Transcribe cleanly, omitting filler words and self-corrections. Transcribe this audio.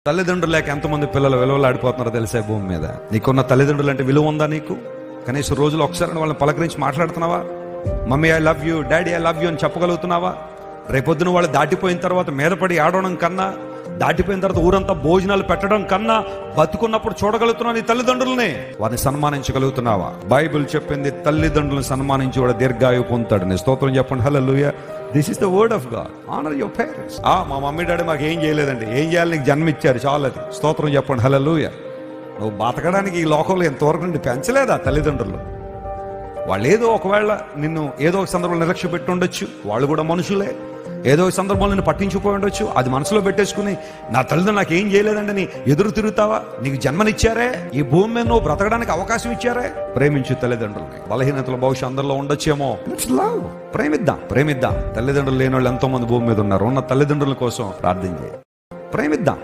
తల్లిదండ్రులు లేక ఎంతమంది పిల్లలు విలువలాడిపోతున్నారో తెలిసే భూమి మీద. నీకున్న తల్లిదండ్రులు అంటే విలువ ఉందా నీకు? కనీసం రోజులు ఒకసారి వాళ్ళని పలకరించి మాట్లాడుతున్నావా? Mummy I love you, daddy I love you అని చెప్పగలుగుతున్నావా? రేపొద్దున వాళ్ళు దాటిపోయిన తర్వాత మీద పడి ఆడడం కన్నా, దాటిపోయిన తర్వాత ఊరంతా భోజనాలు పెట్టడం కన్నా, బతుకున్నప్పుడు చూడగలుగుతున్నావు నీ తల్లిదండ్రులని, వారిని సన్మానించగలుగుతున్నావా? బైబిల్ చెప్పింది తల్లిదండ్రులను సన్మానించి వాడు దీర్ఘాయువు పొందుతాడు. నీ స్తోత్రం చెప్పండి. Hallelujah. This is the word of God. Honour your parents. మా మమ్మీ డాడీ మాకు ఏం చేయలేదండి, ఏం చేయాలి, నీకు జన్మిచ్చారు చాలు. అది స్తోత్రం చెప్పండి. హల్లెలూయా. నువ్వు బతకడానికి ఈ లోకంలో ఎంతవరకు నుండి పెంచలేదా తల్లిదండ్రులు? వాళ్ళు ఏదో ఒకవేళ నిన్ను ఏదో ఒక సందర్భంలో నిర్లక్ష్య పెట్టి ఉండొచ్చు, వాళ్ళు కూడా మనుషులే. ఏదో ఒక సందర్భంలో నిన్ను పట్టించుకుపోయి ఉండొచ్చు. అది మనసులో పెట్టేసుకుని నా తల్లిదండ్రులు నాకు ఏం చేయలేదండి నీ ఎదురు తిరుగుతావా? నీకు జన్మనిచ్చారే, ఈ భూమి మీద నువ్వు బ్రతకడానికి అవకాశం ఇచ్చారే. ప్రేమించు తల్లిదండ్రులని. బలహీనతల భవిష్యత్ అందరిలో ఉండొచ్చేమో. ప్రేమిద్దాం. తల్లిదండ్రులు లేని వాళ్ళు ఎంతో మంది భూమి మీద ఉన్నారు. ఉన్న తల్లిదండ్రుల కోసం ప్రార్థన చేయి. ప్రేమిద్దాం.